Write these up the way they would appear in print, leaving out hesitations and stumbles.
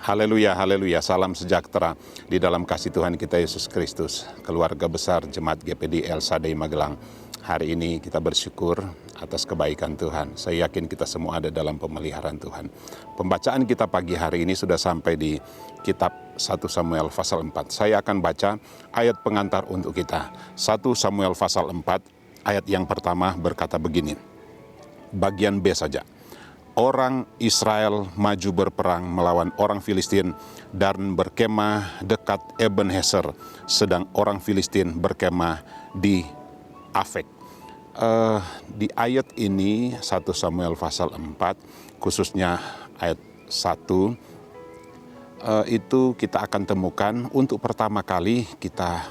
Haleluya, haleluya, salam sejahtera di dalam kasih Tuhan kita Yesus Kristus. Keluarga besar Jemaat GPD El Shaddai Magelang. Hari ini kita bersyukur atas kebaikan Tuhan. Saya yakin kita semua ada dalam pemeliharaan Tuhan. Pembacaan kita pagi hari ini sudah sampai di kitab 1 Samuel pasal 4. Saya akan baca ayat pengantar untuk kita. 1 Samuel pasal 4, ayat yang pertama berkata begini. Bagian B saja. Orang Israel maju berperang melawan orang Filistin dan berkemah dekat Ebenezer, sedang orang Filistin berkemah di Afek. Di ayat ini 1 Samuel pasal 4, khususnya ayat 1, itu kita akan temukan untuk pertama kali kita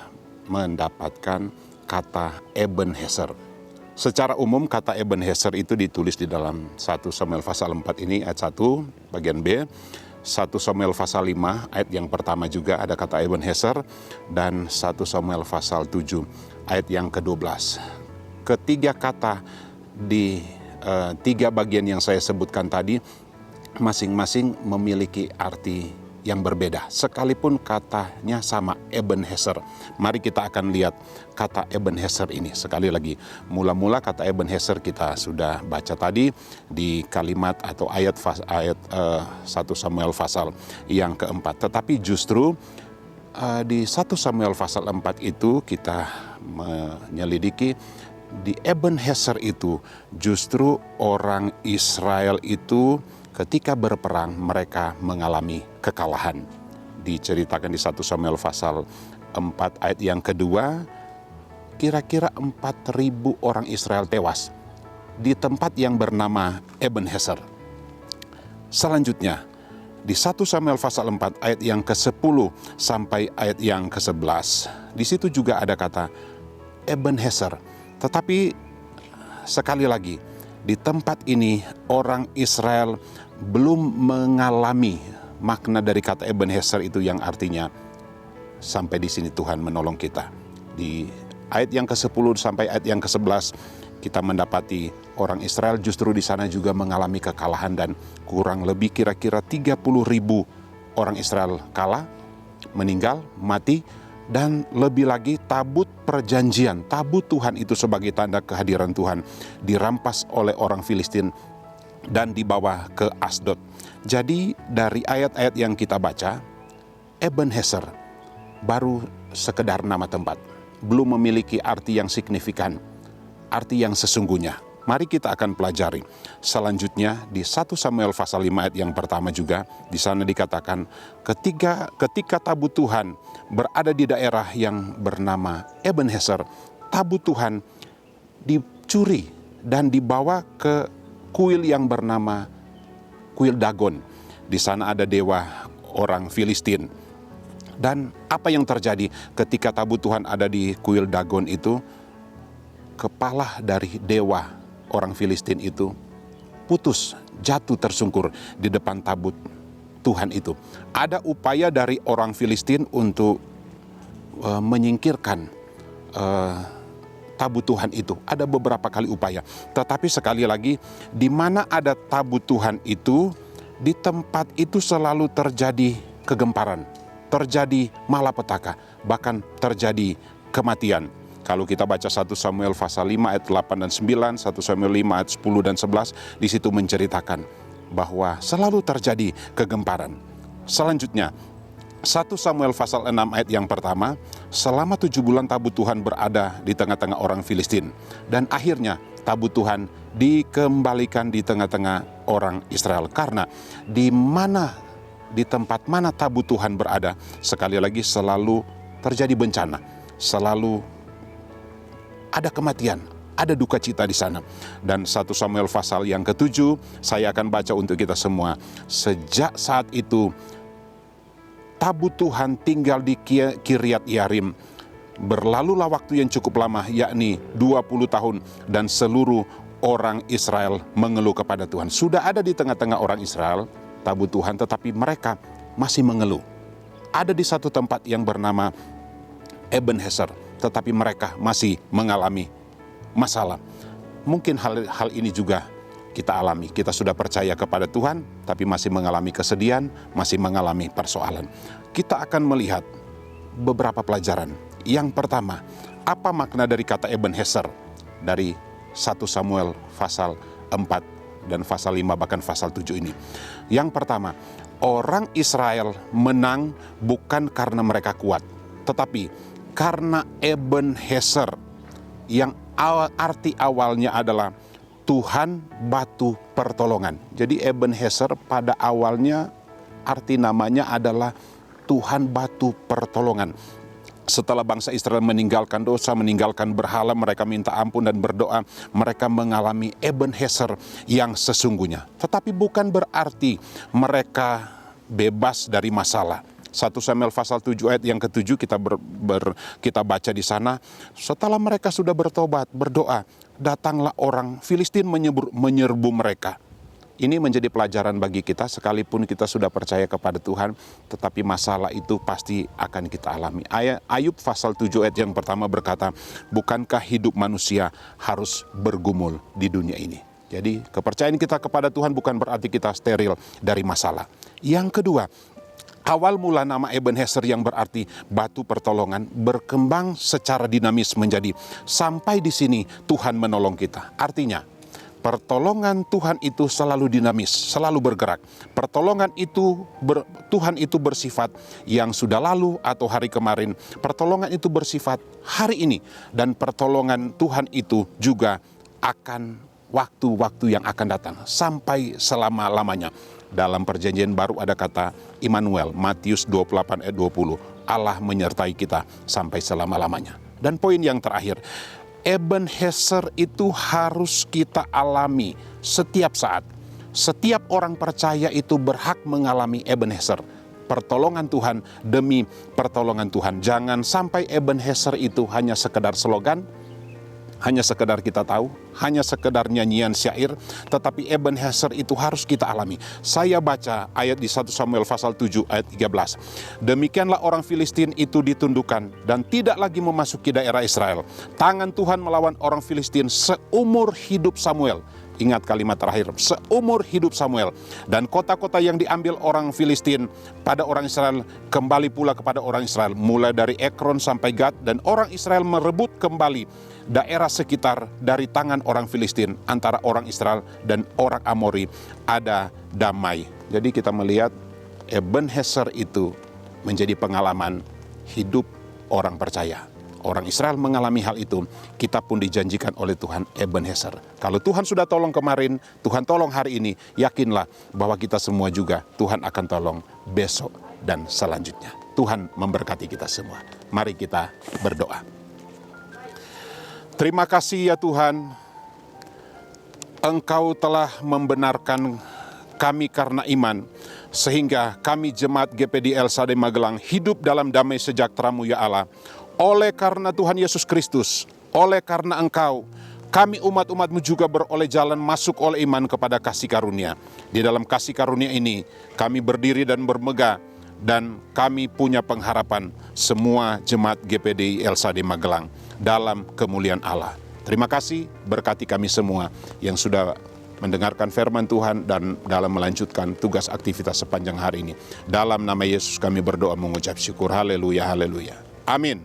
mendapatkan kata Ebenezer. Secara umum kata Ebenezer itu ditulis di dalam 1 Samuel pasal 4 ini ayat 1 bagian B. 1 Samuel pasal 5 ayat yang pertama juga ada kata Ebenezer, dan 1 Samuel pasal 7 ayat yang ke-12. Ketiga kata di tiga bagian yang saya sebutkan tadi masing-masing memiliki arti yang berbeda, sekalipun katanya sama, Ebenezer. Mari kita akan lihat kata Ebenezer ini sekali lagi. Mula-mula kata Ebenezer kita sudah baca tadi di kalimat atau ayat 1 Samuel pasal yang keempat. Tetapi justru di 1 Samuel pasal 4 itu kita menyelidiki di Ebenezer itu justru orang Israel itu ketika berperang mereka mengalami kekalahan. Diceritakan di 1 Samuel pasal 4 ayat yang kedua, kira-kira 4.000 orang Israel tewas di tempat yang bernama Ebenezer. Selanjutnya, di 1 Samuel pasal 4 ayat yang ke-10 sampai ayat yang ke-11, di situ juga ada kata Ebenezer. Tetapi sekali lagi, di tempat ini orang Israel belum mengalami makna dari kata Ebenezer itu yang artinya sampai di sini Tuhan menolong kita. Di ayat yang ke-10 sampai ayat yang ke-11 kita mendapati orang Israel justru di sana juga mengalami kekalahan, dan kurang lebih kira-kira 30.000 orang Israel kalah, meninggal, mati. Dan lebih lagi tabut perjanjian, tabut Tuhan itu sebagai tanda kehadiran Tuhan, dirampas oleh orang Filistin dan dibawa ke Asdod. Jadi dari ayat-ayat yang kita baca, Ebenezer baru sekedar nama tempat, belum memiliki arti yang signifikan, arti yang sesungguhnya. Mari kita akan pelajari. Selanjutnya di 1 Samuel pasal 5 ayat yang pertama juga, di sana dikatakan ketika tabut Tuhan berada di daerah yang bernama Ebenezer, tabut Tuhan dicuri dan dibawa ke kuil yang bernama kuil Dagon. Di sana ada dewa orang Filistin. Dan apa yang terjadi ketika tabut Tuhan ada di kuil Dagon itu? Kepala dari dewa orang Filistin itu putus, jatuh tersungkur di depan tabut Tuhan itu. Ada upaya dari orang Filistin untuk menyingkirkan tabut Tuhan itu. Ada beberapa kali upaya. Tetapi sekali lagi, di mana ada tabut Tuhan itu, di tempat itu selalu terjadi kegemparan, terjadi malapetaka, bahkan terjadi kematian. Kalau kita baca 1 Samuel pasal 5 ayat 8 dan 9, 1 Samuel 5 ayat 10 dan 11, di situ menceritakan bahwa selalu terjadi kegemparan. Selanjutnya, 1 Samuel pasal 6 ayat yang pertama, selama 7 bulan tabut Tuhan berada di tengah-tengah orang Filistin. Dan akhirnya tabut Tuhan dikembalikan di tengah-tengah orang Israel. Karena di tempat mana tabut Tuhan berada, sekali lagi selalu terjadi bencana, selalu ada kematian, ada duka cita di sana. Dan 1 Samuel pasal yang ke-7, saya akan baca untuk kita semua. Sejak saat itu, tabut Tuhan tinggal di Kiryat Yarim. Berlalulah waktu yang cukup lama, yakni 20 tahun, dan seluruh orang Israel mengeluh kepada Tuhan. Sudah ada di tengah-tengah orang Israel, tabut Tuhan, tetapi mereka masih mengeluh. Ada di satu tempat yang bernama Ebenezer, tetapi mereka masih mengalami masalah. Mungkin hal ini juga kita alami. Kita sudah percaya kepada Tuhan, tapi masih mengalami kesedihan, masih mengalami persoalan. Kita akan melihat beberapa pelajaran. Yang pertama, apa makna dari kata Ebenezer dari 1 Samuel pasal 4 dan pasal 5 bahkan pasal 7 ini. Yang pertama, orang Israel menang bukan karena mereka kuat, tetapi karena Ebenezer yang arti awalnya adalah Tuhan batu pertolongan. Jadi Ebenezer pada awalnya arti namanya adalah Tuhan batu pertolongan. Setelah bangsa Israel meninggalkan dosa, meninggalkan berhala, mereka minta ampun dan berdoa, mereka mengalami Ebenezer yang sesungguhnya. Tetapi bukan berarti mereka bebas dari masalah. 1 Samuel pasal 7 ayat yang ke-7 kita baca di sana. Setelah mereka sudah bertobat, berdoa, datanglah orang Filistin menyerbu mereka. Ini menjadi pelajaran bagi kita, sekalipun kita sudah percaya kepada Tuhan, tetapi masalah itu pasti akan kita alami. Ayub pasal 7 ayat yang pertama berkata, bukankah hidup manusia harus bergumul di dunia ini? Jadi kepercayaan kita kepada Tuhan bukan berarti kita steril dari masalah. Yang kedua, awal mula nama Ebenezer yang berarti batu pertolongan berkembang secara dinamis menjadi sampai di sini Tuhan menolong kita. Artinya, pertolongan Tuhan itu selalu dinamis, selalu bergerak. Pertolongan itu, Tuhan itu bersifat yang sudah lalu atau hari kemarin. Pertolongan itu bersifat hari ini. Dan pertolongan Tuhan itu juga akan waktu-waktu yang akan datang. Sampai selama-lamanya. Dalam perjanjian baru ada kata Immanuel, Matius 28 ayat 20. Allah menyertai kita sampai selama-lamanya. Dan poin yang terakhir, Ebenezer itu harus kita alami setiap saat. Setiap orang percaya itu berhak mengalami Ebenezer. Pertolongan Tuhan demi pertolongan Tuhan. Jangan sampai Ebenezer itu hanya sekedar slogan, hanya sekedar kita tahu, hanya sekedar nyanyian syair, tetapi Ebenezer itu harus kita alami. Saya baca ayat di 1 Samuel pasal 7 ayat 13. Demikianlah orang Filistin itu ditundukkan dan tidak lagi memasuki daerah Israel. Tangan Tuhan melawan orang Filistin seumur hidup Samuel. Ingat kalimat terakhir, seumur hidup Samuel. Dan kota-kota yang diambil orang Filistin pada orang Israel kembali pula kepada orang Israel. Mulai dari Ekron sampai Gad, dan orang Israel merebut kembali daerah sekitar dari tangan orang Filistin. Antara orang Israel dan orang Amori ada damai. Jadi kita melihat Ebenezer itu menjadi pengalaman hidup orang percaya. Orang Israel mengalami hal itu, kita pun dijanjikan oleh Tuhan Ebenezer. Kalau Tuhan sudah tolong kemarin, Tuhan tolong hari ini, yakinlah bahwa kita semua juga Tuhan akan tolong besok dan selanjutnya. Tuhan memberkati kita semua. Mari kita berdoa. Terima kasih ya Tuhan, Engkau telah membenarkan kami karena iman, sehingga kami jemaat GPD El Shaddai Magelang hidup dalam damai sejahtera-Mu ya Allah. Oleh karena Tuhan Yesus Kristus, oleh karena Engkau, kami umat-umat-Mu juga beroleh jalan masuk oleh iman kepada kasih karunia. Di dalam kasih karunia ini, kami berdiri dan bermegah, dan kami punya pengharapan semua jemaat GPD El Shaddai Magelang dalam kemuliaan Allah. Terima kasih, berkati kami semua yang sudah mendengarkan firman Tuhan dan dalam melanjutkan tugas aktivitas sepanjang hari ini. Dalam nama Yesus kami berdoa mengucap syukur. Haleluya, haleluya. Amin.